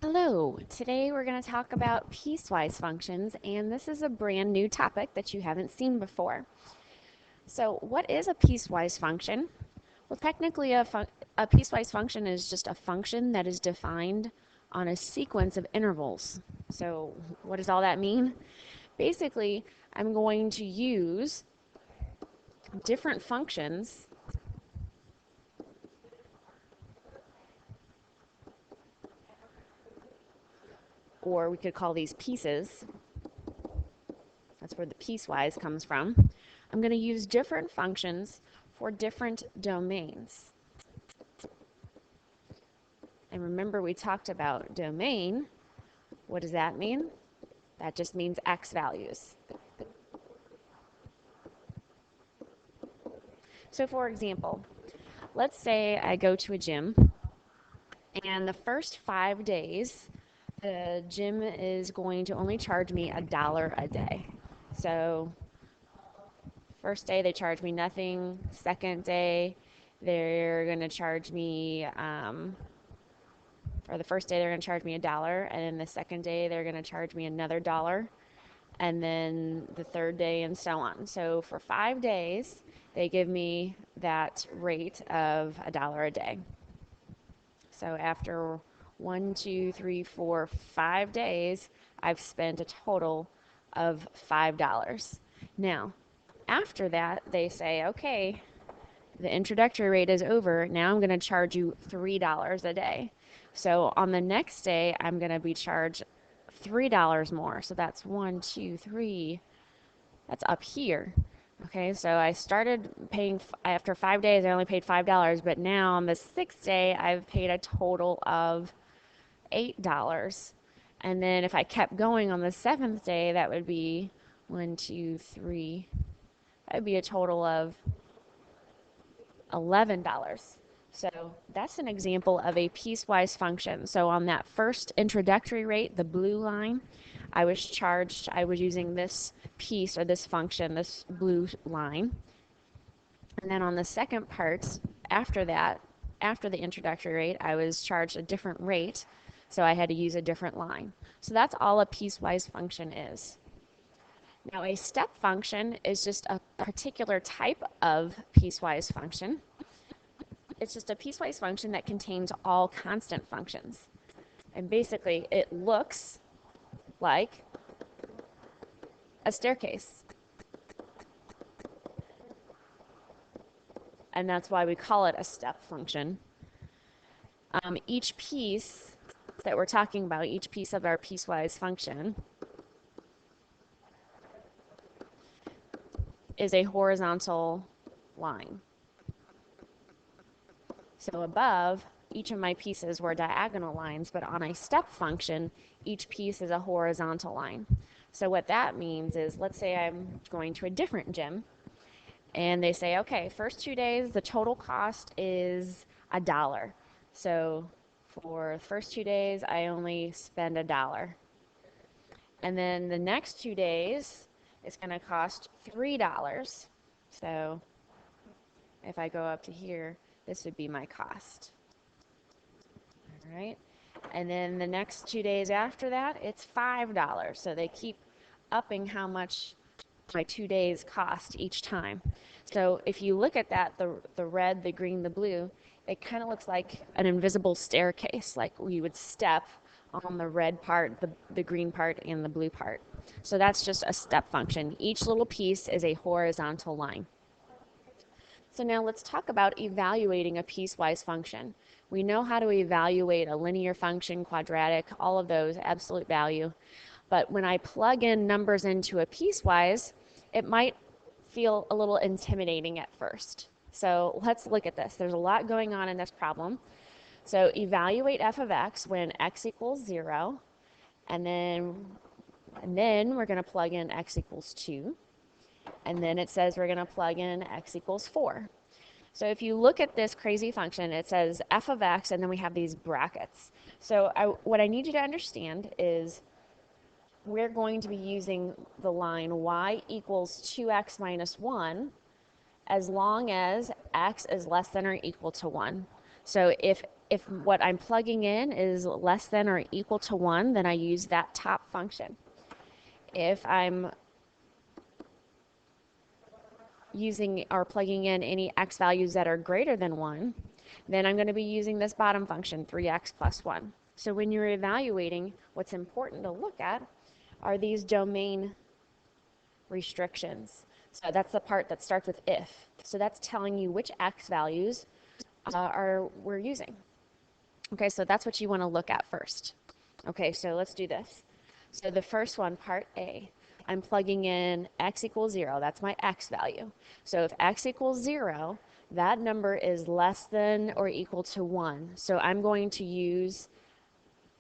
Hello, today we're going to talk about piecewise functions, and this is a brand new topic that you haven't seen before. So, what is a piecewise function? Well, technically, a piecewise function is just a function that is defined on a sequence of intervals. So, what does all that mean? Basically, I'm going to use different functions or we could call these pieces. That's where the piecewise comes from. I'm going to use different functions for different domains. And remember, we talked about domain. What does that mean? That just means x values. So for example, let's say I go to a gym, and the first 5 days, the gym is going to only charge me $1 a day. So first day they charge me nothing. Second day they're going to charge me, or the first day they're going to charge me $1, and then the second day they're going to charge me another $1, and then the third day and so on. So for 5 days they give me that rate of $1 a day. So after 1, 2, 3, 4, 5 days, I've spent a total of $5. Now, after that, they say, okay, the introductory rate is over. Now I'm going to charge you $3 a day. So on the next day, I'm going to be charged $3 more. So that's 1, 2, 3. That's up here. Okay, so I started paying, after 5 days, I only paid $5, but now on the 6th day, I've paid a total of $8. And then if I kept going on the 7th day, that would be 1, 2, 3. That would be a total of $11. So that's an example of a piecewise function. So on that first introductory rate, the blue line, I was using this piece or this function, this blue line. And then on the second part, after that, after the introductory rate, I was charged a different rate, so I had to use a different line. So that's all a piecewise function is. Now a step function is just a particular type of piecewise function. It's just a piecewise function that contains all constant functions. And basically, it looks like a staircase. And that's why we call it a step function. Each piece that we're talking about, each piece of our piecewise function, is a horizontal line. So above, each of my pieces were diagonal lines, but on a step function, each piece is a horizontal line. So what that means is, let's say I'm going to a different gym, and they say, okay, first 2 days, the total cost is $1. So for the first 2 days, I only spend $1. And then the next 2 days, it's going to cost $3. So if I go up to here, this would be my cost. All right. And then the next 2 days after that, it's $5. So they keep upping how much my 2 days cost each time. So if you look at that, the red, the green, the blue, it kind of looks like an invisible staircase, like we would step on the red part, the green part, and the blue part. So that's just a step function. Each little piece is a horizontal line. So now let's talk about evaluating a piecewise function. We know how to evaluate a linear function, quadratic, all of those, absolute value. But when I plug in numbers into a piecewise, it might feel a little intimidating at first. So let's look at this. There's a lot going on in this problem. So evaluate f of x when x equals 0, and then we're going to plug in x equals 2. And then it says we're going to plug in x equals 4. So if you look at this crazy function, it says f of x, and then we have these brackets. So what I need you to understand is we're going to be using the line y equals 2x minus 1 as long as x is less than or equal to 1. So if if what I'm plugging in is less than or equal to 1, then I use that top function. If I'm using or plugging in any x values that are greater than 1, then I'm going to be using this bottom function, 3x plus 1. So when you're evaluating, what's important to look at are these domain restrictions. So that's the part that starts with if. So that's telling you which x values we're using. Okay, so that's what you want to look at first. Okay, so let's do this. So the first one, part A, I'm plugging in x equals 0. That's my x value. So if x equals 0, that number is less than or equal to 1. So I'm going to use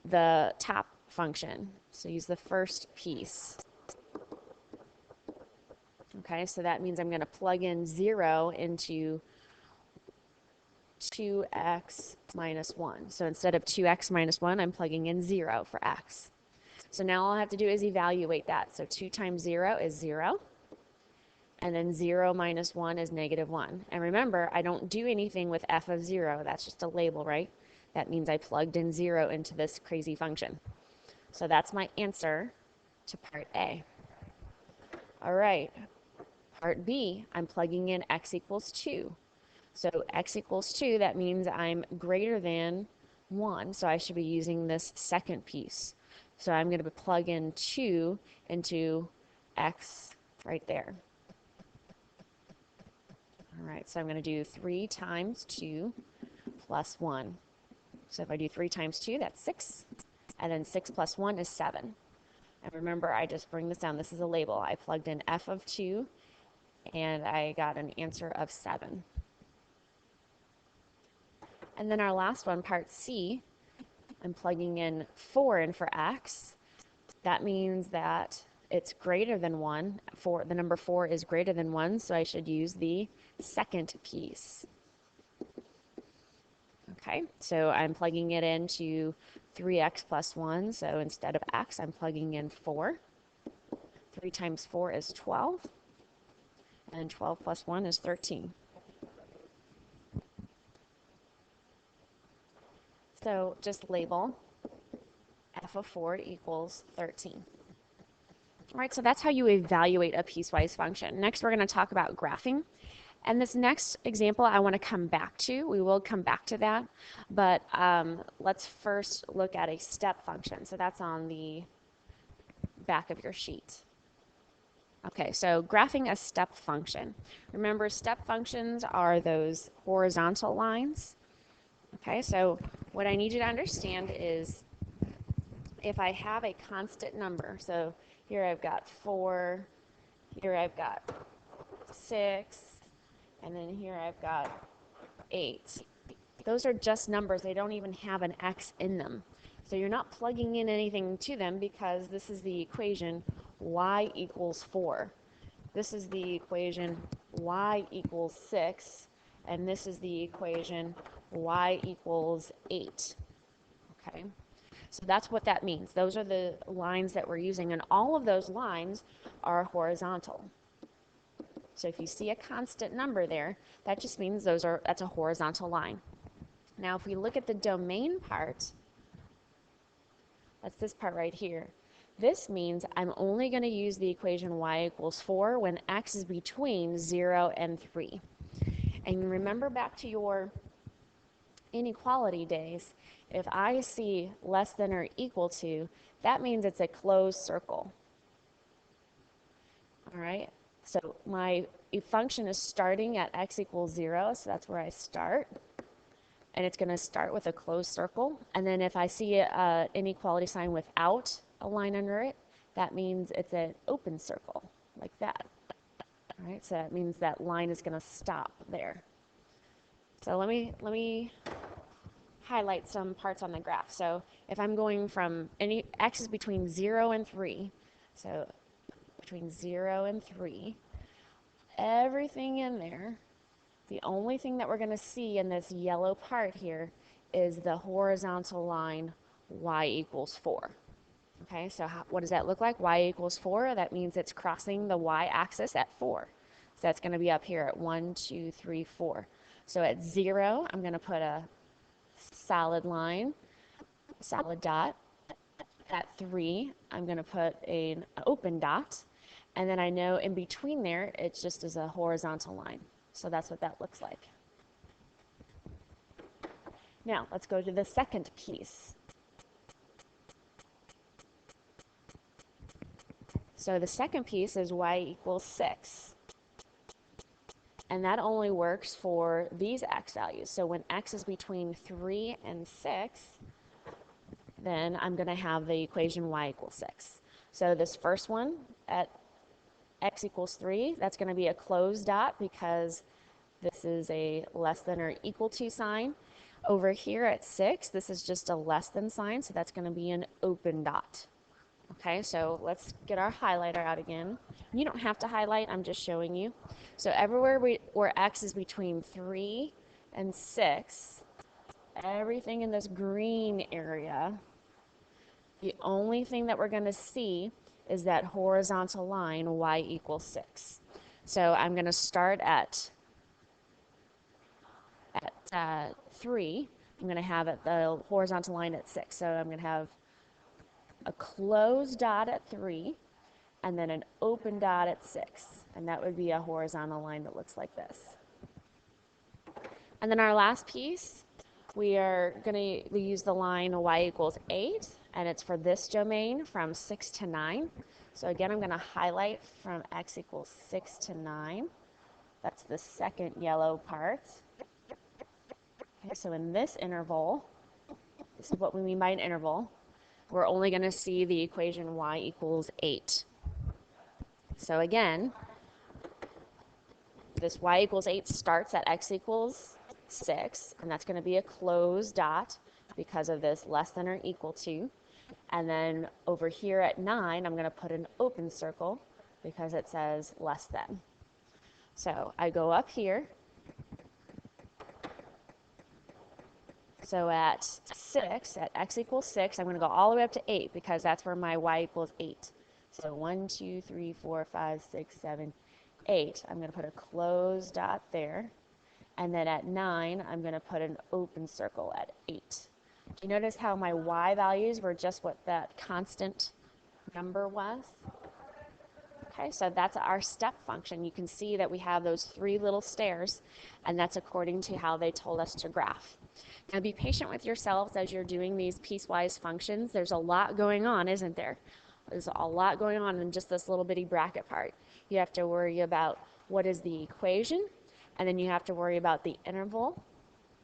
the top function. So use the first piece. Okay, so that means I'm going to plug in 0 into 2x minus 1. So instead of 2x minus 1, I'm plugging in 0 for x. So now all I have to do is evaluate that. So 2 times 0 is 0. And then 0 minus 1 is negative 1. And remember, I don't do anything with f of 0. That's just a label, right? That means I plugged in 0 into this crazy function. So that's my answer to part A. All right, part B, I'm plugging in x equals 2. So x equals 2, that means I'm greater than 1. So I should be using this second piece. So I'm going to plug in 2 into x right there. All right, so I'm going to do 3 times 2 plus 1. So if I do 3 times 2, that's 6. And then 6 plus 1 is 7. And remember, I just bring this down. This is a label. I plugged in f of 2, and I got an answer of 7. And then our last one, part C, I'm plugging in 4 in for x. That means that it's greater than 1. The number 4 is greater than 1, so I should use the second piece. Okay, so I'm plugging it into 3x plus 1, so instead of x, I'm plugging in 4. 3 times 4 is 12, and 12 plus 1 is 13. So just label f of 4 equals 13. All right, so that's how you evaluate a piecewise function. Next, we're going to talk about graphing. And this next example I want to come back to. We will come back to that. But let's first look at a step function. So that's on the back of your sheet. Okay, so graphing a step function. Remember, step functions are those horizontal lines. Okay, so what I need you to understand is if I have a constant number, so here I've got 4, here I've got 6, and then here I've got 8. Those are just numbers. They don't even have an x in them. So you're not plugging in anything to them because this is the equation y equals 4. This is the equation y equals 6. And this is the equation y equals 8. Okay? So that's what that means. Those are the lines that we're using, and all of those lines are horizontal. So if you see a constant number there, that just means that's a horizontal line. Now if we look at the domain part, that's this part right here. This means I'm only going to use the equation y equals 4 when x is between 0 and 3. And remember back to your inequality days, if I see less than or equal to, that means it's a closed circle. All right? So my function is starting at x equals 0, so that's where I start. And it's going to start with a closed circle. And then if I see an inequality sign without a line under it, that means it's an open circle, like that. All right, so that means that line is going to stop there. So let me highlight some parts on the graph. So if I'm going from x is between 0 and 3, so between 0 and 3, everything in there, the only thing that we're going to see in this yellow part here is the horizontal line y equals 4. Okay, so what does that look like? Y equals 4, that means it's crossing the y-axis at 4. So that's going to be up here at 1, 2, 3, 4. So at 0, I'm going to put a solid line, solid dot. At 3, I'm going to put an open dot, and then I know in between there, it just is a horizontal line. So that's what that looks like. Now, let's go to the second piece. So the second piece is y equals 6. And that only works for these x values. So when x is between 3 and 6, then I'm going to have the equation y equals 6. So this first one at x equals 3, that's going to be a closed dot because this is a less than or equal to sign. Over here at 6, this is just a less than sign, so that's going to be an open dot. Okay, so let's get our highlighter out again. You don't have to highlight, I'm just showing you. So everywhere where x is between 3 and 6, everything in this green area, the only thing that we're going to see is that horizontal line y equals 6. So I'm going to start at 3. I'm going to have the horizontal line at 6. So I'm going to have a closed dot at 3 and then an open dot at 6. And that would be a horizontal line that looks like this. And then our last piece, we are going to use the line y equals 8, and it's for this domain from 6 to 9. So again, I'm going to highlight from x equals 6 to 9. That's the second yellow part. Okay, so in this interval, this is what we mean by an interval, we're only going to see the equation y equals 8. So again, this y equals 8 starts at x equals 6, and that's going to be a closed dot because of this less than or equal to. And then over here at 9, I'm going to put an open circle because it says less than. So I go up here. So at 6, at x equals 6, I'm going to go all the way up to 8 because that's where my y equals 8. So 1, 2, 3, 4, 5, 6, 7, 8. I'm going to put a closed dot there. And then at 9, I'm going to put an open circle at 8. Do you notice how my y values were just what that constant number was? Okay, so that's our step function. You can see that we have those 3 little stairs, and that's according to how they told us to graph. Now be patient with yourselves as you're doing these piecewise functions. There's a lot going on, isn't there? There's a lot going on in just this little bitty bracket part. You have to worry about what is the equation, and then you have to worry about the interval,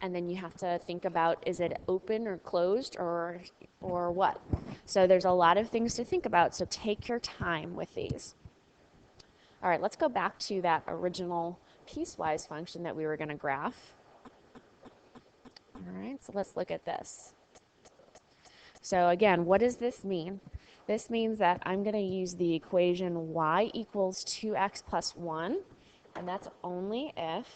and then you have to think about, is it open or closed or what? So there's a lot of things to think about, so take your time with these. All right, let's go back to that original piecewise function that we were going to graph. All right, so let's look at this. So again, what does this mean? This means that I'm going to use the equation y equals 2x plus 1, and that's only if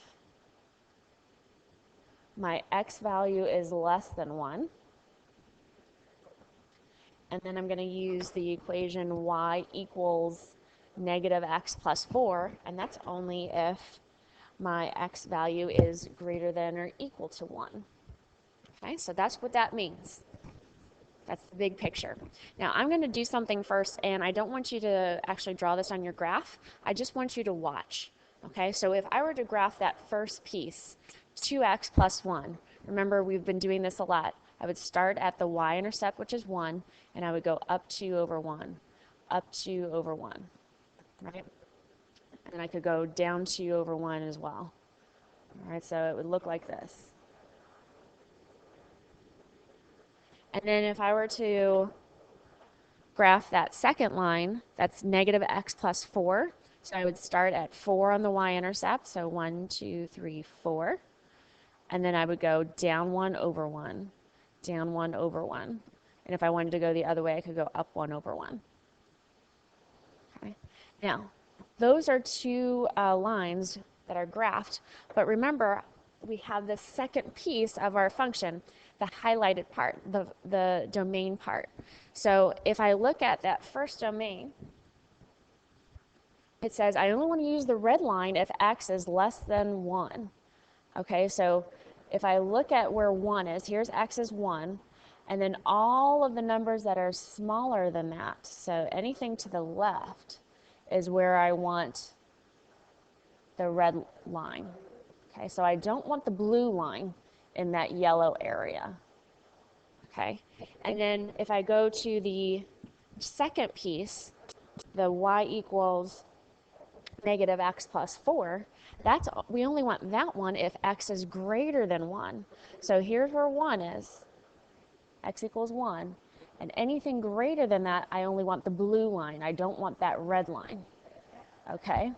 my x value is less than 1. And then I'm going to use the equation y equals negative x plus 4, and that's only if my x value is greater than or equal to 1. Okay, so that's what that means. That's the big picture. Now I'm going to do something first, and I don't want you to actually draw this on your graph. I just want you to watch. Okay, so if I were to graph that first piece, 2x plus 1, remember we've been doing this a lot. I would start at the y-intercept, which is 1, and I would go up 2 over 1, up 2 over 1, right? And I could go down 2 over 1 as well. All right, so it would look like this. And then if I were to graph that second line, that's negative x plus 4. So I would start at 4 on the y-intercept, so 1, 2, 3, 4. And then I would go down 1 over 1, down 1 over 1. And if I wanted to go the other way, I could go up 1 over 1. Okay. Now, those are 2 lines that are graphed, but remember, we have the second piece of our function, the highlighted part, the domain part. So if I look at that first domain, it says I only want to use the red line if x is less than 1. Okay, so if I look at where 1 is, here's x is 1, and then all of the numbers that are smaller than that, so anything to the left, is where I want the red line. Okay, so I don't want the blue line in that yellow area. Okay, and then if I go to the second piece, the y equals negative x plus 4, we only want that one if x is greater than 1. So here's where 1 is, x equals 1, and anything greater than that, I only want the blue line. I don't want that red line. Okay,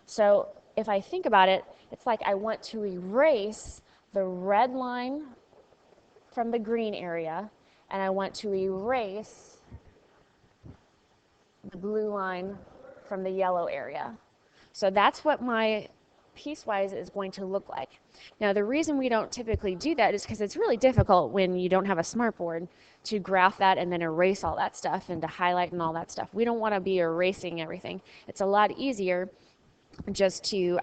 so if I think about it, it's like I want to erase the red line from the green area, and I want to erase the blue line from the yellow area. So that's what my piecewise is going to look like. Now, the reason we don't typically do that is because it's really difficult when you don't have a smartboard to graph that and then erase all that stuff and to highlight and all that stuff. We don't want to be erasing everything. It's a lot easier just to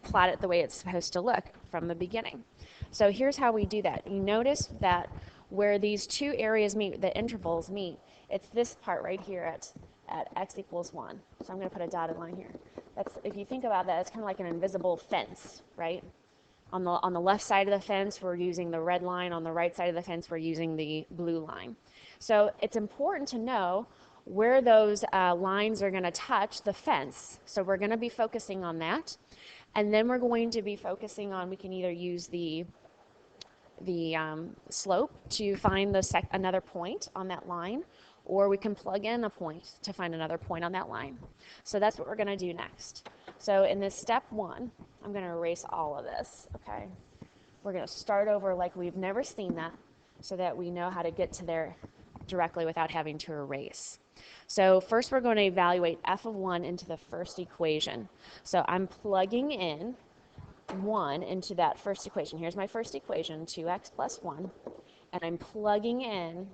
plot it the way it's supposed to look from the beginning. So here's how we do that. You notice that where these two areas meet, the intervals meet, it's this part right here at x equals 1. So I'm going to put a dotted line here. That's, if you think about that, it's kind of like an invisible fence, right? On the left side of the fence, we're using the red line. On the right side of the fence, we're using the blue line. So it's important to know where those lines are going to touch the fence. So we're going to be focusing on that. And then we're going to be focusing on, we can either use the slope to find another point on that line, or we can plug in a point to find another point on that line. So that's what we're going to do next. So in this step 1, I'm going to erase all of this, okay? We're going to start over like we've never seen that, so that we know how to get to there directly without having to erase. So first we're going to evaluate f of 1 into the first equation. So I'm plugging in 1 into that first equation. Here's my first equation, 2x plus 1, and I'm plugging in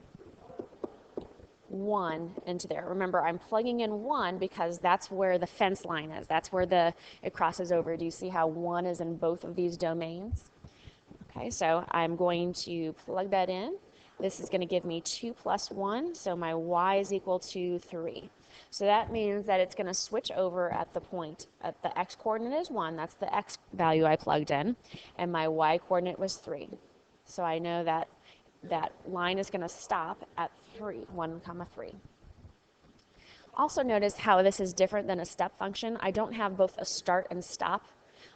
1 into there. Remember, I'm plugging in 1 because that's where the fence line is. That's where it crosses over. Do you see how 1 is in both of these domains? Okay, so I'm going to plug that in. This is going to give me 2 plus 1, so my y is equal to 3. So that means that it's going to switch over at the point. At the x coordinate is 1, that's the x value I plugged in, and my y coordinate was 3. So I know that that line is going to stop at 1, 3. Also notice how this is different than a step function. I don't have both a start and stop.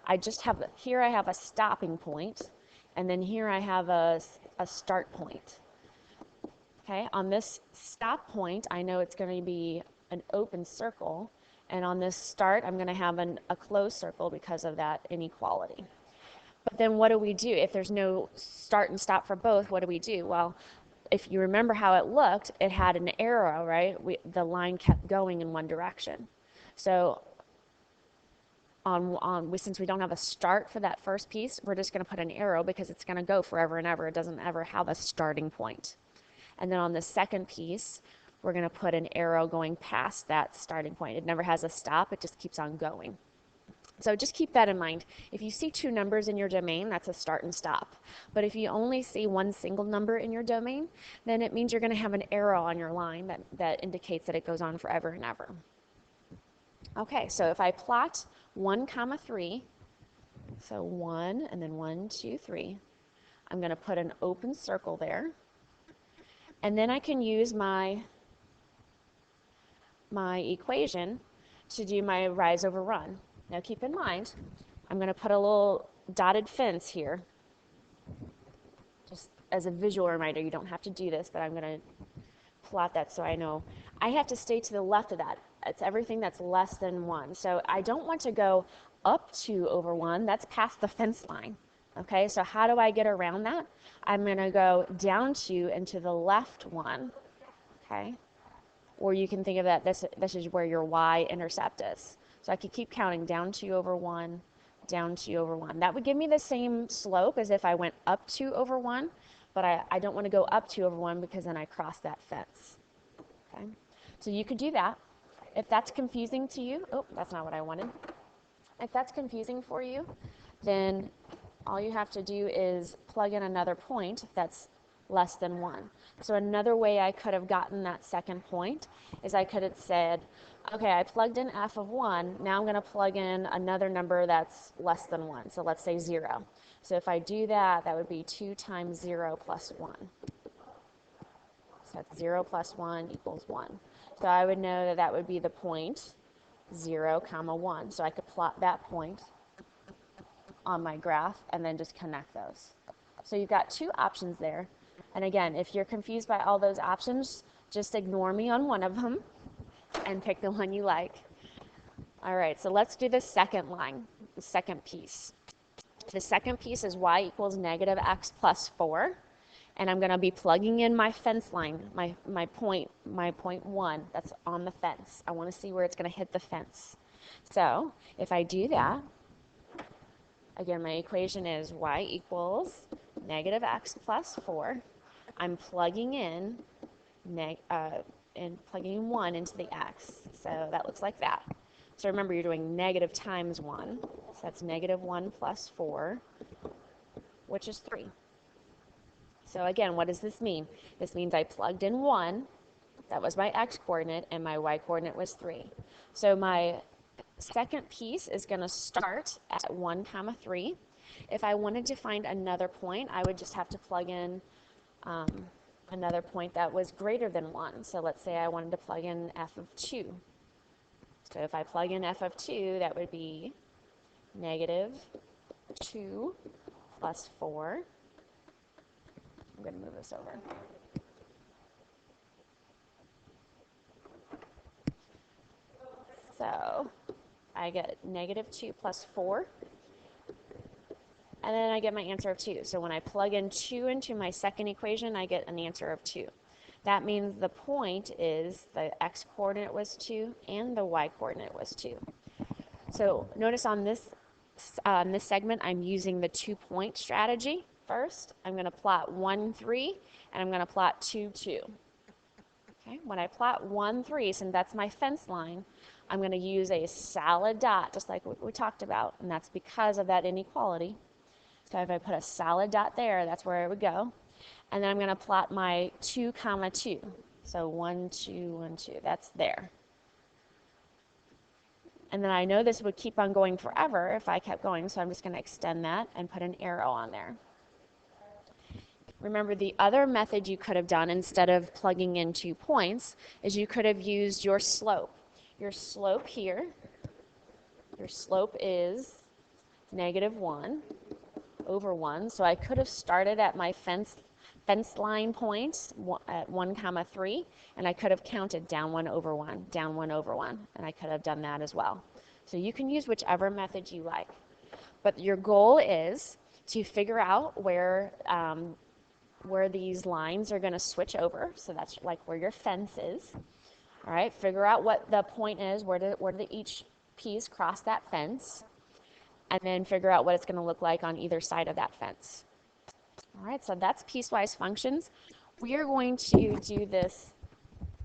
I just have, here I have a stopping point, and then here I have a start point. Okay, on this stop point, I know it's going to be an open circle, and on this start, I'm going to have a closed circle because of that inequality. But then what do we do? If there's no start and stop for both, what do we do? Well, if you remember how it looked, it had an arrow, right? The line kept going in one direction. So since we don't have a start for that first piece, we're just going to put an arrow because it's going to go forever and ever. It doesn't ever have a starting point. And then on the second piece, we're going to put an arrow going past that starting point. It never has a stop. It just keeps on going. So just keep that in mind. If you see two numbers in your domain, that's a start and stop. But if you only see one single number in your domain, then it means you're going to have an arrow on your line that indicates that it goes on forever and ever. Okay, so if I plot 1, 3, so 1 and then 1, 2, 3, I'm going to put an open circle there. And then I can use my equation to do my rise over run. Now keep in mind, I'm going to put a little dotted fence here, just as a visual reminder. You don't have to do this, but I'm going to plot that so I know. I have to stay to the left of that. It's everything that's less than 1. So I don't want to go up 2 over 1. That's past the fence line. Okay, so how do I get around that? I'm going to go down 2 and to the left 1. Okay, or you can think of that, this is where your y-intercept is. So I could keep counting down 2 over 1, down 2 over 1. That would give me the same slope as if I went up 2 over 1, but I don't want to go up 2 over 1 because then I cross that fence. Okay, so you could do that. If that's confusing to you, oh, that's not what I wanted. If that's confusing for you, then all you have to do is plug in another point that's less than 1. So another way I could have gotten that second point is I could have said, okay, I plugged in f of 1, now I'm going to plug in another number that's less than 1. So let's say 0. So if I do that, that would be 2 times 0 plus 1. So that's 0 plus 1 equals 1. So I would know that that would be the point 0, comma 1. So I could plot that point on my graph and then just connect those. So you've got two options there. And again, if you're confused by all those options, just ignore me on one of them and pick the one you like. All right, so let's do the second line, the second piece. The second piece is y equals negative x plus 4. And I'm going to be plugging in my fence line, my point 1 that's on the fence. I want to see where it's going to hit the fence. So if I do that, again, my equation is y equals negative x plus 4. I'm plugging in plugging 1 into the x. So that looks like that. So remember, you're doing negative times 1. So that's negative 1 plus 4, which is 3. So again, what does this mean? This means I plugged in 1, that was my x-coordinate, and my y-coordinate was 3. So my second piece is going to start at 1, comma 3. If I wanted to find another point, I would just have to plug in another point that was greater than 1. So let's say I wanted to plug in f of 2. So if I plug in f of 2, that would be negative 2 plus 4. I'm going to move this over. So I get negative 2 plus 4. And then I get my answer of 2. So when I plug in 2 into my second equation, I get an answer of 2. That means the point is the x-coordinate was 2 and the y-coordinate was 2. So notice on this segment, I'm using the 2-point strategy first. I'm going to plot 1, 3, and I'm going to plot 2, 2. Okay? When I plot 1, 3, since that's my fence line, I'm going to use a solid dot, just like what we talked about, and that's because of that inequality. So if I put a solid dot there, that's where it would go. And then I'm going to plot my 2, comma 2. So 1, 2, 1, 2. That's there. And then I know this would keep on going forever if I kept going, so I'm just going to extend that and put an arrow on there. Remember, the other method you could have done instead of plugging in 2 points is you could have used your slope. Your slope here, your slope is negative 1 over 1. So I could have started at my fence line point at 1, comma 3, and I could have counted down 1 over 1, down 1 over 1, and I could have done that as well. So you can use whichever method you like. But your goal is to figure out where these lines are going to switch over. So that's like where your fence is. All right, figure out what the point is, where do each piece cross that fence, and then figure out what it's going to look like on either side of that fence. All right, so that's piecewise functions. We are going to do this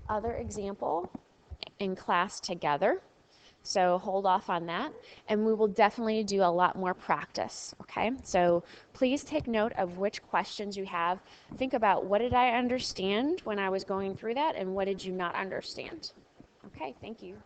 other example in class together. So hold off on that, and we will definitely do a lot more practice, okay? So please take note of which questions you have. Think about, what did I understand when I was going through that, and what did you not understand? Okay, thank you.